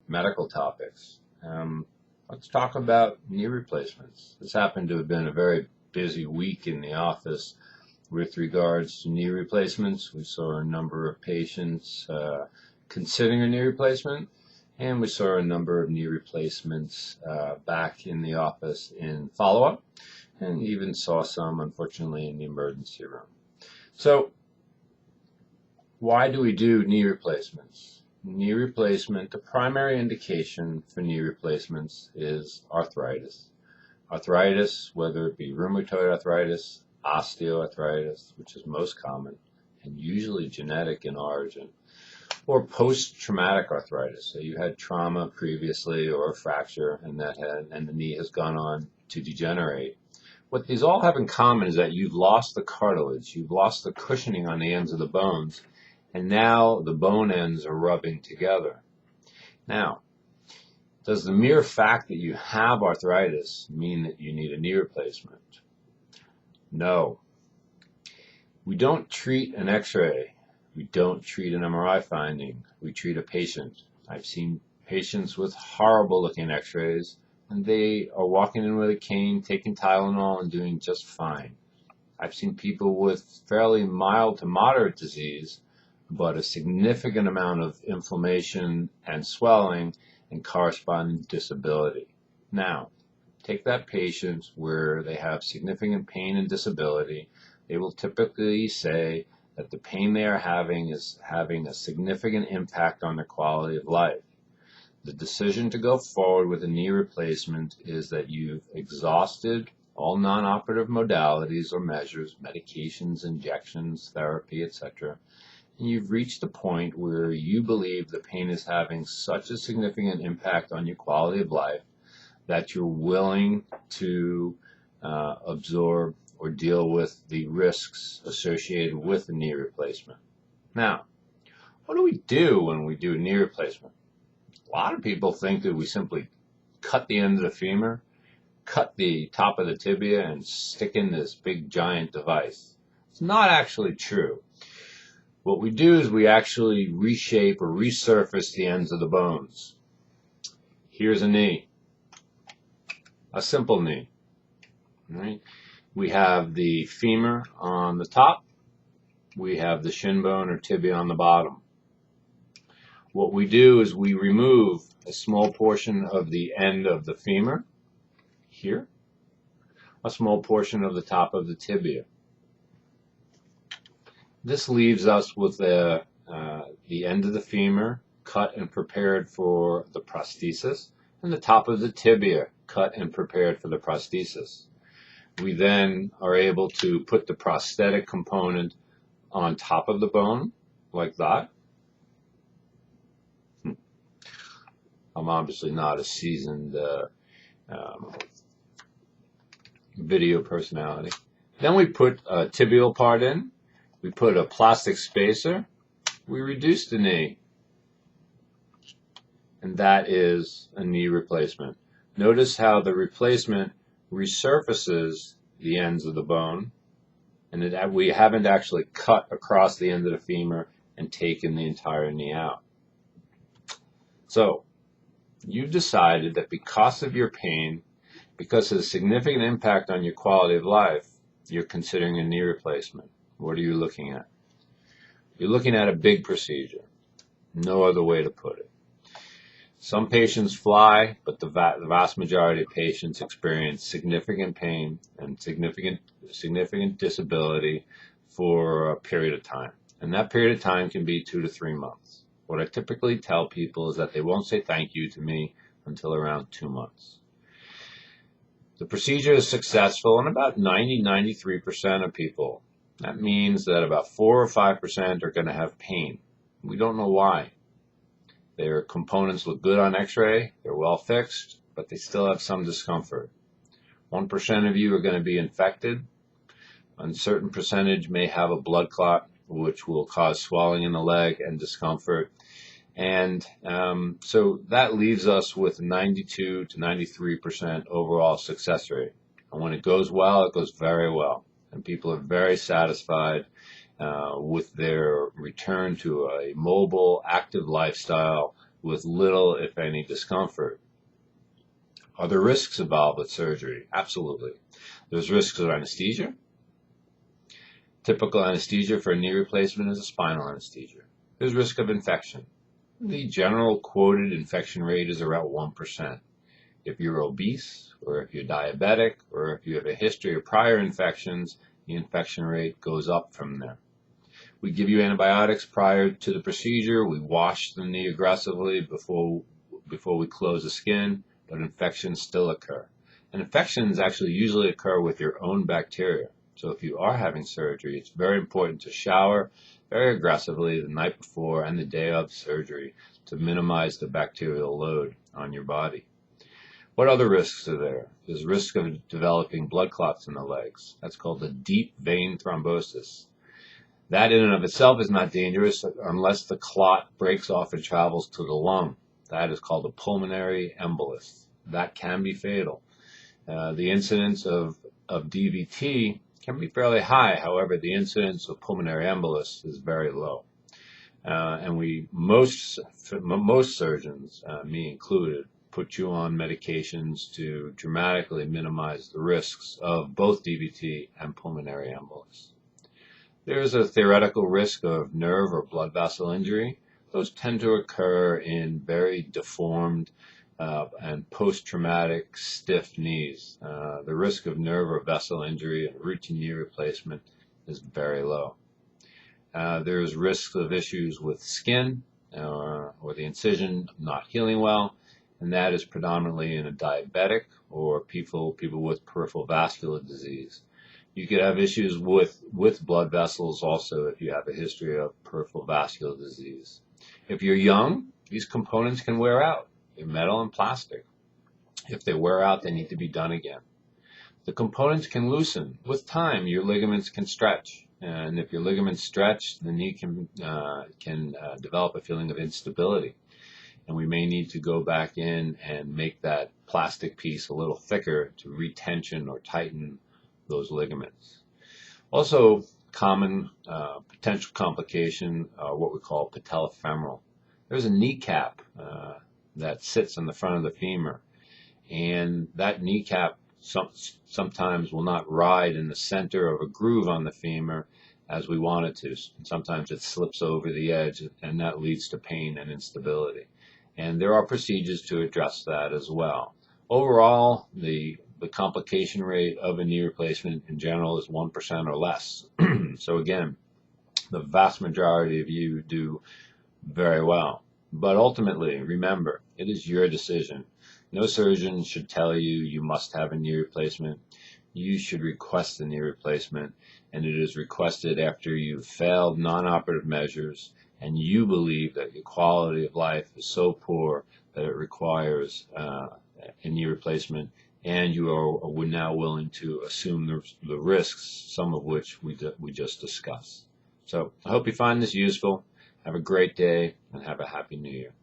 medical topics. Let's talk about knee replacements. This happened to have been a very busy week in the office with regards to knee replacements. We saw a number of patients considering a knee replacement, and we saw a number of knee replacements back in the office in follow-up, and even saw some, unfortunately, in the emergency room. So, why do we do knee replacements? Knee replacement, the primary indication for knee replacements is arthritis. Arthritis, whether it be rheumatoid arthritis, osteoarthritis, which is most common and usually genetic in origin, or post-traumatic arthritis. So you had trauma previously or a fracture and the knee has gone on to degenerate. What these all have in common is that you've lost the cartilage, you've lost the cushioning on the ends of the bones, and now the bone ends are rubbing together. Now, does the mere fact that you have arthritis mean that you need a knee replacement? No. We don't treat an x-ray. We don't treat an MRI finding. We treat a patient. I've seen patients with horrible looking x-rays, and they are walking in with a cane, taking Tylenol, and doing just fine. I've seen people with fairly mild to moderate disease, but a significant amount of inflammation and swelling and corresponding disability. Now, take that patient where they have significant pain and disability. They will typically say that the pain they are having is having a significant impact on their quality of life. The decision to go forward with a knee replacement is that you've exhausted all non-operative modalities or measures, medications, injections, therapy, etc., and you've reached a point where you believe the pain is having such a significant impact on your quality of life that you're willing to absorb or deal with the risks associated with a knee replacement. Now, what do we do when we do a knee replacement? A lot of people think that we simply cut the end of the femur, cut the top of the tibia, and stick in this big giant device. It's not actually true. What we do is we actually reshape or resurface the ends of the bones. Here's a knee, a simple knee. Right? We have the femur on the top. We have the shin bone or tibia on the bottom. What we do is we remove a small portion of the end of the femur here, a small portion of the top of the tibia. This leaves us with the end of the femur cut and prepared for the prosthesis, and the top of the tibia cut and prepared for the prosthesis. We then are able to put the prosthetic component on top of the bone, like that. I'm obviously not a seasoned video personality. Then we put a tibial part in. We put a plastic spacer. We reduce the knee. And that is a knee replacement. Notice how the replacement resurfaces the ends of the bone, and we haven't actually cut across the end of the femur and taken the entire knee out. So, you've decided that because of your pain, because of the significant impact on your quality of life, you're considering a knee replacement. What are you looking at? You're looking at a big procedure. No other way to put it. Some patients fly, but the vast majority of patients experience significant pain and significant disability for a period of time. And that period of time can be 2 to 3 months. What I typically tell people is that they won't say thank you to me until around 2 months. The procedure is successful in about 93% of people. That means that about 4 or 5% are going to have pain. We don't know why. Their components look good on x-ray, they're well fixed, but they still have some discomfort. 1% of you are going to be infected. A certain percentage may have a blood clot, which will cause swelling in the leg and discomfort. And so that leaves us with 92 to 93% overall success rate. And when it goes well, it goes very well. And people are very satisfied with their return to a mobile, active lifestyle with little, if any, discomfort. Are there risks involved with surgery? Absolutely. There's risks of anesthesia. Typical anesthesia for a knee replacement is a spinal anesthesia. There's risk of infection. The general quoted infection rate is around 1%. If you're obese, or if you're diabetic, or if you have a history of prior infections, the infection rate goes up from there. We give you antibiotics prior to the procedure. We wash the knee aggressively before we close the skin, but infections still occur. And infections actually usually occur with your own bacteria. So if you are having surgery, it's very important to shower very aggressively the night before and the day of surgery to minimize the bacterial load on your body. What other risks are there? There's risk of developing blood clots in the legs. That's called a deep vein thrombosis. That in and of itself is not dangerous unless the clot breaks off and travels to the lung. That is called a pulmonary embolus. That can be fatal. The incidence of DVT can be fairly high. However, the incidence of pulmonary embolus is very low. And most surgeons, me included, put you on medications to dramatically minimize the risks of both DVT and pulmonary embolus. There is a theoretical risk of nerve or blood vessel injury. Those tend to occur in very deformed and post-traumatic stiff knees. The risk of nerve or vessel injury and routine knee replacement is very low. There's risks of issues with skin or the incision not healing well, and that is predominantly in a diabetic or people with peripheral vascular disease. You could have issues with blood vessels also if you have a history of peripheral vascular disease. If you're young, these components can wear out. They're metal and plastic. If they wear out, they need to be done again. The components can loosen. With time, your ligaments can stretch. And if your ligaments stretch, the knee can develop a feeling of instability. And we may need to go back in and make that plastic piece a little thicker to retension or tighten those ligaments. Also, common potential complication, what we call patella femoral. There's a kneecap that sits in the front of the femur, and that kneecap sometimes will not ride in the center of a groove on the femur as we want it to. Sometimes it slips over the edge, and that leads to pain and instability. And there are procedures to address that as well. Overall, the complication rate of a knee replacement in general is 1% or less. So again, the vast majority of you do very well. But ultimately, remember, it is your decision. No surgeon should tell you you must have a knee replacement. You should request a knee replacement, and it is requested after you've failed non-operative measures and you believe that your quality of life is so poor that it requires a knee replacement, and you are now willing to assume the risks, some of which we just discussed. So I hope you find this useful. Have a great day and have a happy new year.